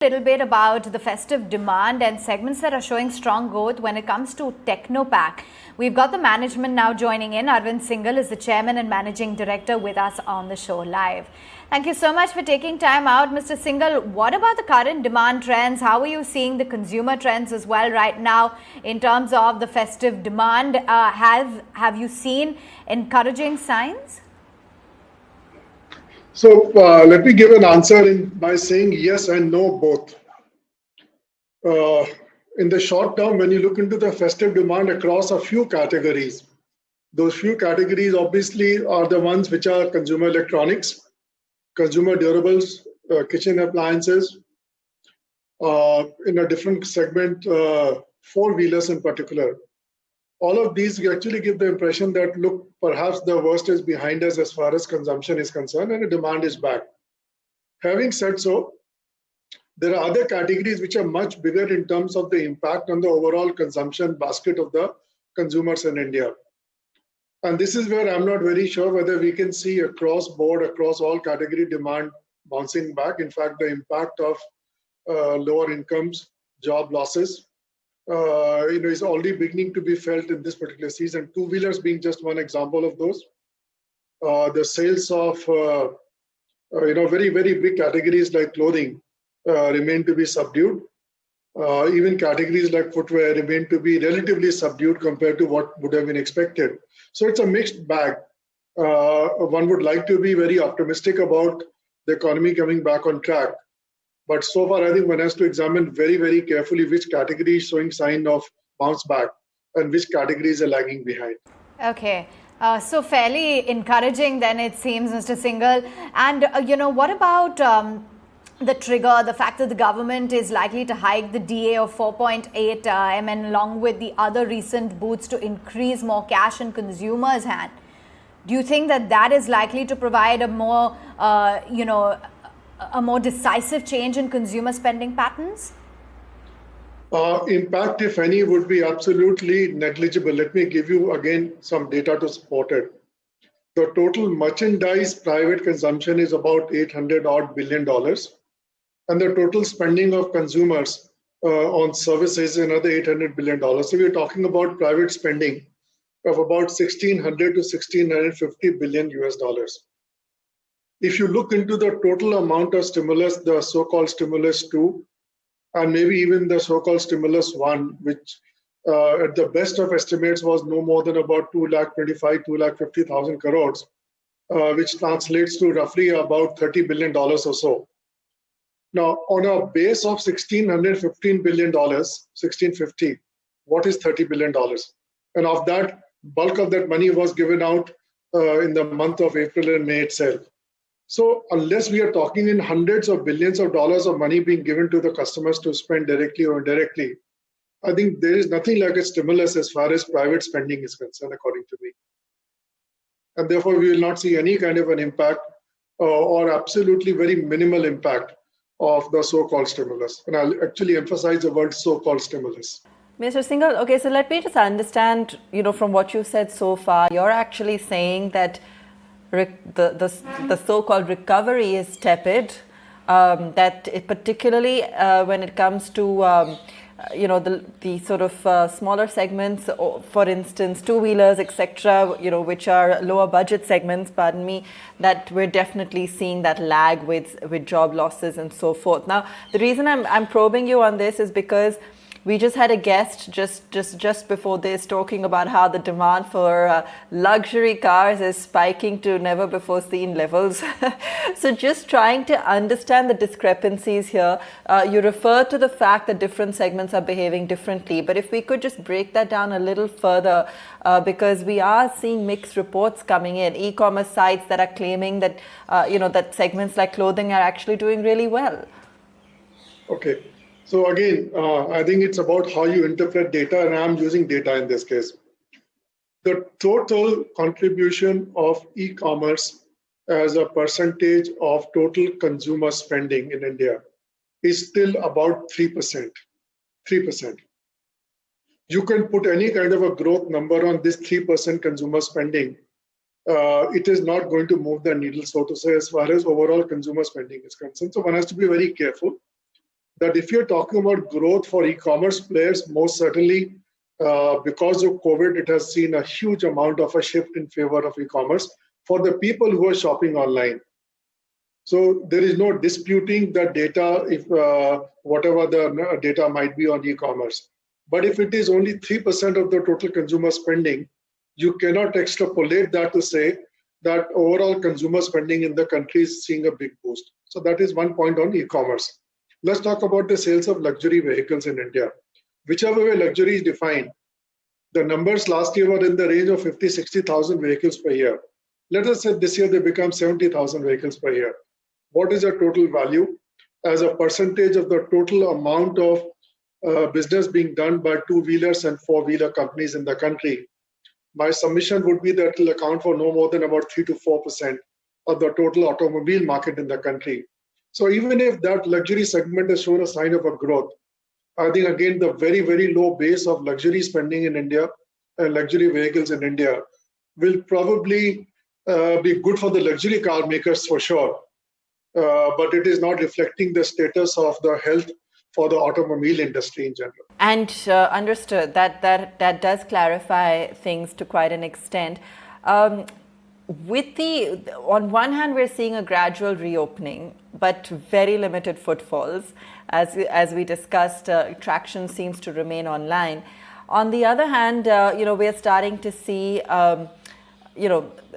Little bit about the festive demand and segments that are showing strong growth when it comes to Technopak. We've got the management now joining in. Arvind Singhal is the chairman and managing director with us on the show live. Thank you so much for taking time out, Mr. Singhal. What about the current demand trends? How are you seeing the consumer trends as well right now in terms of the festive demand? Have you seen encouraging signs? So let me give an answer by saying yes and no both. In the short term, when you look into the festive demand across a few categories, those few categories obviously are the ones which are consumer electronics, consumer durables, kitchen appliances, in a different segment, four-wheelers in particular. All of these actually give the impression that, look, perhaps the worst is behind us as far as consumption is concerned and the demand is back. Having said so, there are other categories which are much bigger in terms of the impact on the overall consumption basket of the consumers in India. And this is where I'm not very sure whether we can see across board, across all category demand bouncing back. In fact, the impact of lower incomes, job losses, is already beginning to be felt in this particular season. Two-wheelers being just one example of those. The sales of very, very big categories like clothing remain to be subdued. Even categories like footwear remain to be relatively subdued compared to what would have been expected. So it's a mixed bag. One would like to be very optimistic about the economy coming back on track. But so far, I think one has to examine very, very carefully which category is showing sign of bounce back and which categories are lagging behind. Okay. So fairly encouraging then it seems, Mr. Singhal. And, what about the trigger, the fact that the government is likely to hike the DA of 4.8 MN along with the other recent boosts to increase more cash in consumers' hand? Do you think that is likely to provide a more, a more decisive change in consumer spending patterns? Impact, if any, would be absolutely negligible. Let me give you again some data to support it. The total merchandise private consumption is about $800 billion. And the total spending of consumers on services is another $800 billion. So we're talking about private spending of about 1,600 to 1,650 billion US dollars. If you look into the total amount of stimulus, the so-called stimulus 2, and maybe even the so-called stimulus 1, which at the best of estimates was no more than about 2,50,000 crores, which translates to roughly about $30 billion or so. Now, on a base of $1,615 billion, 1,650, what is $30 billion? And of that, bulk of that money was given out in the month of April and May itself. So unless we are talking in hundreds of billions of dollars of money being given to the customers to spend directly or indirectly, I think there is nothing like a stimulus as far as private spending is concerned, according to me. And therefore, we will not see any kind of an impact or absolutely very minimal impact of the so-called stimulus. And I'll actually emphasize the word so-called stimulus. Mr. Singhal, okay, so let me just understand, from what you've said so far, you're actually saying that the so-called recovery is tepid, that particularly when it comes to the sort of smaller segments, for instance, two-wheelers, etc., which are lower budget segments, pardon me, that we're definitely seeing that lag with job losses and so forth. Now, the reason I'm probing you on this is because we just had a guest just before this talking about how the demand for luxury cars is spiking to never before seen levels. So just trying to understand the discrepancies here. You refer to the fact that different segments are behaving differently, but if we could just break that down a little further, because we are seeing mixed reports coming in, e-commerce sites that are claiming that that segments like clothing are actually doing really well. Okay. So again, I think it's about how you interpret data, and I'm using data in this case. The total contribution of e-commerce as a percentage of total consumer spending in India is still about 3%. 3%. You can put any kind of a growth number on this 3% consumer spending. It is not going to move the needle, so to say, as far as overall consumer spending is concerned. So one has to be very careful. that if you're talking about growth for e-commerce players, most certainly because of COVID, it has seen a huge amount of a shift in favor of e-commerce for the people who are shopping online. So there is no disputing the data, if whatever the data might be on e-commerce. But if it is only 3% of the total consumer spending, you cannot extrapolate that to say that overall consumer spending in the country is seeing a big boost. So that is one point on e-commerce. Let's talk about the sales of luxury vehicles in India. Whichever way luxury is defined, the numbers last year were in the range of 50, 60,000 vehicles per year. Let us say this year they become 70,000 vehicles per year. What is the total value as a percentage of the total amount of business being done by two-wheelers and four-wheeler companies in the country? My submission would be that it will account for no more than about 3 to 4% of the total automobile market in the country. So even if that luxury segment has shown a sign of a growth, I think again the very, very low base of luxury spending in India and luxury vehicles in India will probably be good for the luxury car makers for sure. But it is not reflecting the status of the health for the automobile industry in general. And understood. That does clarify things to quite an extent. On one hand, we're seeing a gradual reopening, but very limited footfalls. As we discussed, traction seems to remain online. On the other hand, we're starting to see,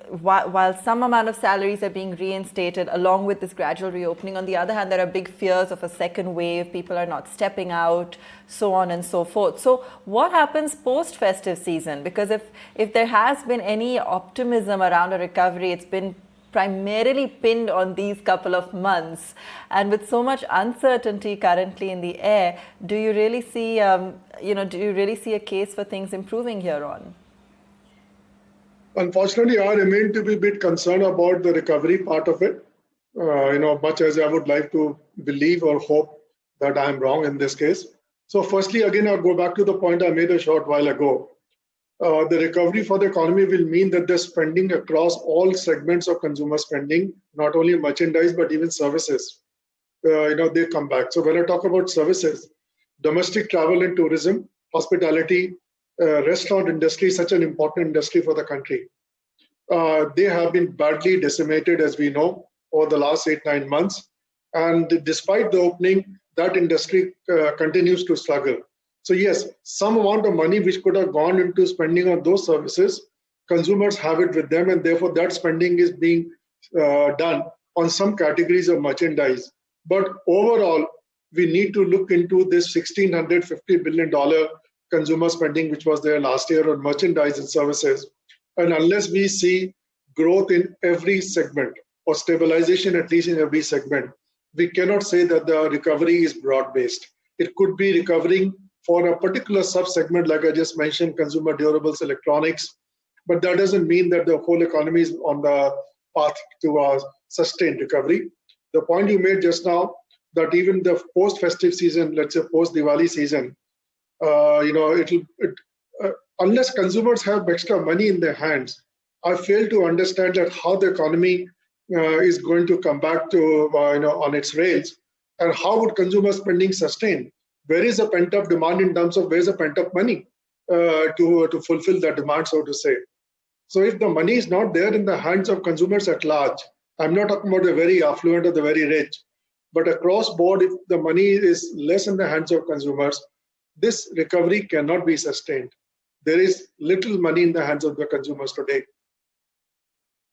while some amount of salaries are being reinstated along with this gradual reopening, on the other hand, there are big fears of a second wave. People are not stepping out, so on and so forth. So what happens post-festive season? Because if there has been any optimism around a recovery, it's been primarily pinned on these couple of months. And with so much uncertainty currently in the air, do you really see, a case for things improving here on? Unfortunately, I remain to be a bit concerned about the recovery part of it. Much as I would like to believe or hope that I'm wrong in this case. So firstly, again, I'll go back to the point I made a short while ago. The recovery for the economy will mean that the spending across all segments of consumer spending, not only merchandise, but even services, they come back. So when I talk about services, domestic travel and tourism, hospitality, restaurant industry is such an important industry for the country. They have been badly decimated, as we know, over the last 8-9 months. And despite the opening, that industry continues to struggle. So yes, some amount of money which could have gone into spending on those services, consumers have it with them, and therefore that spending is being done on some categories of merchandise. But overall, we need to look into this $1,650 billion consumer spending which was there last year on merchandise and services. And unless we see growth in every segment or stabilization at least in every segment, we cannot say that the recovery is broad-based. It could be recovering for a particular sub-segment, like I just mentioned, consumer durables, electronics, but that doesn't mean that the whole economy is on the path to a sustained recovery. The point you made just now, that even the post-festive season, let's say post-Diwali season, unless consumers have extra money in their hands, I fail to understand that how the economy is going to come back to on its rails, and how would consumer spending sustain? Where is the pent-up demand in terms of where's the pent-up money to fulfill that demand, so to say? So if the money is not there in the hands of consumers at large, I'm not talking about the very affluent or the very rich, but across board, if the money is less in the hands of consumers, this recovery cannot be sustained. There is little money in the hands of the consumers today.